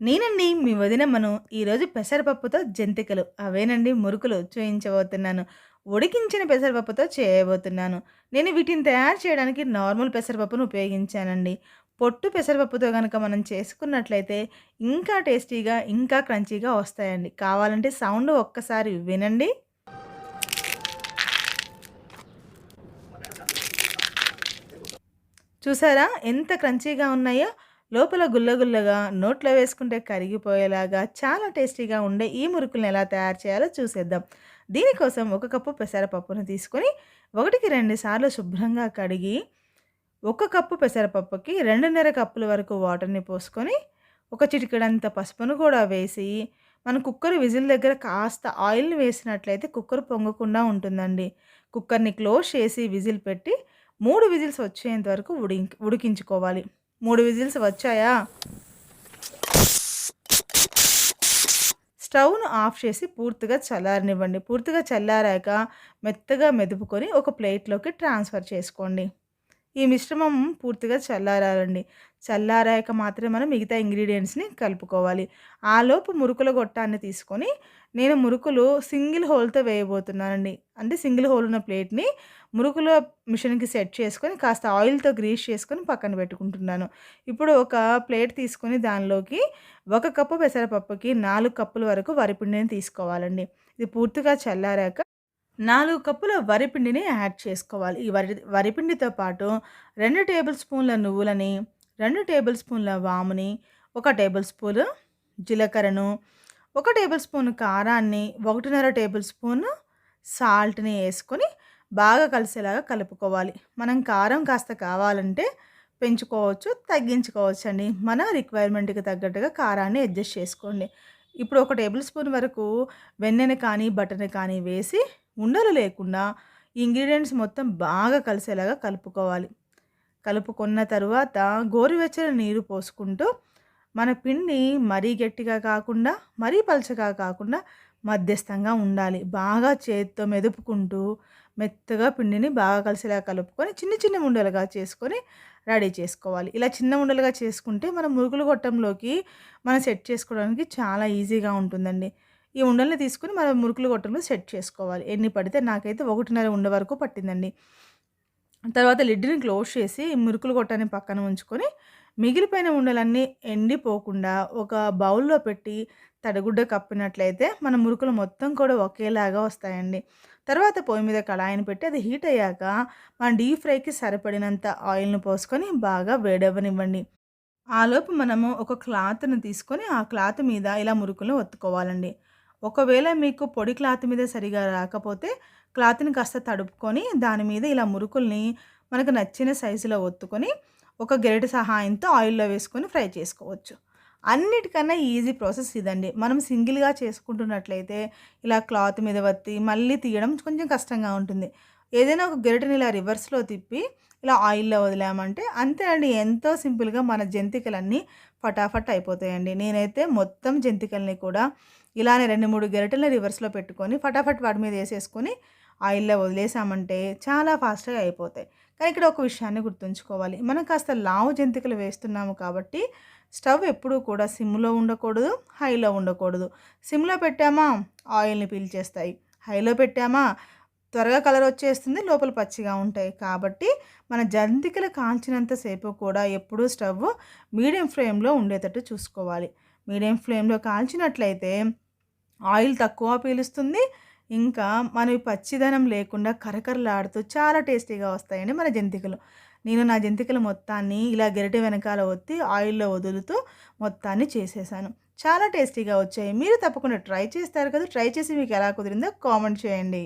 నేనండి మీ వదినమ్మను. ఈరోజు పెసరపప్పుతో జంతికలు, అవేనండి మురుకులు చూయించబోతున్నాను. ఉడికించిన పెసరపప్పుతో చేయబోతున్నాను. నేను వీటిని తయారు చేయడానికి నార్మల్ పెసరపప్పును ఉపయోగించానండి. పొట్టు పెసరపప్పుతో గనక మనం చేసుకున్నట్లయితే ఇంకా టేస్టీగా, ఇంకా క్రంచీగా వస్తాయండి. కావాలంటే సౌండ్ ఒక్కసారి వినండి. చూసారా ఎంత క్రంచీగా ఉన్నాయో? లోపల గుల్లగుల్లగా నోట్లో వేసుకుంటే కరిగిపోయేలాగా చాలా టేస్టీగా ఉండే ఈ మురుకుల్ని ఎలా తయారు చేయాలో చూసేద్దాం. దీనికోసం ఒక కప్పు పెసరపప్పును తీసుకొని 1కి 2 సార్లు శుభ్రంగా కడిగి, ఒక కప్పు పెసరపప్పుకి 2.5 కప్పుల వరకు వాటర్‌ని పోసుకొని, ఒక చిటికెడంత పసుపును కూడా వేసి, మన కుక్కర్ విజిల్ దగ్గర కాస్త ఆయిల్‌ని వేసినట్లయితే కుక్కర్ పొంగకుండా ఉంటుందండి. కుక్కర్‌ని క్లోజ్ చేసి విజిల్ పెట్టి 3 విజిల్స్ వచ్చేంత వరకు ఉడికించుకోవాలి. 3 విజిల్స్ వచ్చాయా? స్టవ్‌ను ఆఫ్ చేసి పూర్తిగా చల్లారనివ్వండి. పూర్తిగా చల్లారాక మెత్తగా మెదుపుకొని ఒక ప్లేట్‌లోకి ట్రాన్స్‌ఫర్ చేసుకోండి. ఈ మిశ్రమం పూర్తిగా చల్లారాలండి. చల్లారాక మాత్రమే మనం మిగతా ఇంగ్రీడియెంట్స్‌ని కలుపుకోవాలి. ఆలోపు మురుకుల గొట్టాన్ని తీసుకొని నేను మురుకులు సింగిల్ హోల్‌తో వేయబోతున్నానండి. అంటే సింగిల్ హోల్ ఉన్న ప్లేట్‌ని మురుకుల మిషన్‌కి సెట్ చేసుకొని కాస్త ఆయిల్‌తో గ్రీస్ చేసుకొని పక్కన పెట్టుకుంటున్నాను. ఇప్పుడు ఒక ప్లేట్ తీసుకొని దానిలోకి 1 కప్పు పెసరపప్పుకి 4 కప్పుల వరకు వరిపిండిని తీసుకోవాలండి. ఇది పూర్తిగా చల్లారాక 4 కప్పుల వరిపిండిని యాడ్ చేసుకోవాలి. ఈ వరిపిండితో పాటు 2 టేబుల్ స్పూన్ల నువ్వులని, 2 టేబుల్ స్పూన్ల వాముని, 1 టేబుల్ స్పూను జీలకర్రను, 1 టేబుల్ స్పూన్ కారాన్ని, 1.5 టేబుల్ స్పూను సాల్ట్‌ని యేసుకొని బాగా కలిసేలాగా కలుపుకోవాలి. మనం కారం కాస్త కావాలంటే పెంచుకోవచ్చు, తగ్గించుకోవచ్చండి. మన రిక్వైర్మెంట్‌కి తగ్గట్టుగా కారాన్ని అడ్జస్ట్ చేసుకోండి. ఇప్పుడు 1 టేబుల్ స్పూన్ వరకు వెన్నెని కానీ, బటర్‌ని కానీ వేసి ఉండలు లేకుండా ఈ ఇంగ్రీడియెంట్స్ మొత్తం బాగా కలిసేలాగా కలుపుకోవాలి. కలుపుకున్న తరువాత గోరువెచ్చని నీరు పోసుకుంటూ మన పిండి మరీ గట్టిగా కాకుండా, మరీ పలచగా కాకుండా మధ్యస్థంగా ఉండాలి. బాగా చేత్తో మెదుపుకుంటూ మెత్తగా పిండిని బాగా కలిసేలా కలుపుకొని చిన్న చిన్న ఉండలుగా చేసుకొని రెడీ చేసుకోవాలి. ఇలా చిన్న ఉండలుగా చేసుకుంటే మనం మురుకులు గొట్టంలోకి మనం సెట్ చేసుకోవడానికి చాలా ఈజీగా ఉంటుందండి. ఈ ఉండల్ని తీసుకొని మనం మురుకులు గొట్టంలో సెట్ చేసుకోవాలి. ఎన్ని పడితే నాకైతే 1.5 ఉండ వరకు పట్టిందండి. తర్వాత లిడ్‌ని క్లోజ్ చేసి మురుకులు గొట్టాన్ని పక్కన ఉంచుకొని, మిగిలిపోయిన ఉండలన్నీ ఎండిపోకుండా ఒక బౌల్‌లో పెట్టి తడిగుడ్డ కప్పినట్లయితే మన మురుకులు మొత్తం కూడా ఒకేలాగా వస్తాయండి. తర్వాత పొయ్యి మీద కడాయిని పెట్టి అది హీట్ అయ్యాక మన డీప్ ఫ్రైకి సరిపడినంత ఆయిల్‌ని పోసుకొని బాగా వేడవ్వనివ్వండి. ఆలోపు మనము ఒక క్లాత్‌ని తీసుకొని ఆ క్లాత్ మీద ఇలా మురుకులను ఒత్తుకోవాలండి. ఒకవేళ మీకు పొడి క్లాత్ మీద సరిగా రాకపోతే క్లాత్‌ని కాస్త తడుపుకొని దాని మీద ఇలా మురుకుల్ని మనకు నచ్చిన సైజులో ఒత్తుకొని ఒక గరిటె సహాయంతో ఆయిల్‌లో వేసుకొని ఫ్రై చేసుకోవచ్చు. అన్నిటికన్నా ఈజీ ప్రాసెస్ ఇదండి. మనం సింగిల్‌గా చేసుకుంటున్నట్లయితే ఇలా క్లాత్ మీద వత్తి మళ్ళీ తీయడం కొంచెం కష్టంగా ఉంటుంది. ఏదైనా ఒక గరిటెని ఇలా రివర్స్‌లో తిప్పి ఇలా ఆయిల్‌లో వదిలామంటే అంతే అండి. ఎంతో సింపుల్‌గా మన జంతికలన్నీ ఫటాఫట్ అయిపోతాయండి. నేనైతే మొత్తం జంతికల్ని కూడా ఇలానే 2, 3 గరిటెలని రివర్స్‌లో పెట్టుకొని ఫటాఫట్ వాటి మీద ఏసేసుకొని ఆయిల్‌లో వదిలేసామంటే చాలా ఫాస్ట్‌గా అయిపోతాయి. కానీ ఇక్కడ ఒక విషయాన్ని గుర్తుంచుకోవాలి. మనం కాస్త లావు జంతికలు వేస్తున్నాము కాబట్టి స్టవ్ ఎప్పుడూ కూడా సిమ్‌లో ఉండకూడదు, హైలో ఉండకూడదు. సిమ్‌లో పెట్టామా ఆయిల్‌ని పీల్చేస్తాయి. హైలో పెట్టామా త్వరగా కలర్ వచ్చేస్తుంది, లోపల పచ్చిగా ఉంటాయి. కాబట్టి మన జంతికలు కాల్చినంత సేపు కూడా ఎప్పుడూ స్టవ్ మీడియం ఫ్లేమ్‌లో ఉండేటట్టు చూసుకోవాలి. మీడియం ఫ్లేమ్‌లో కాల్చినట్లయితే ఆయిల్ తక్కువ పీలుస్తుంది. ఇంకా మనవి పచ్చిదనం లేకుండా కరకరలాడుతూ చాలా టేస్టీగా వస్తాయండి మన జంతికలు. నేను నా జంతికలు మొత్తాన్ని ఇలా గరిటె వెనకాల ఒత్తి ఆయిల్‌లో వదులుతూ మొత్తాన్ని చేసేసాను. చాలా టేస్టీగా వచ్చాయి. మీరు తప్పకుండా ట్రై చేస్తారు కదా! ట్రై చేసి మీకు ఎలా కుదిరిందో కామెంట్ చేయండి.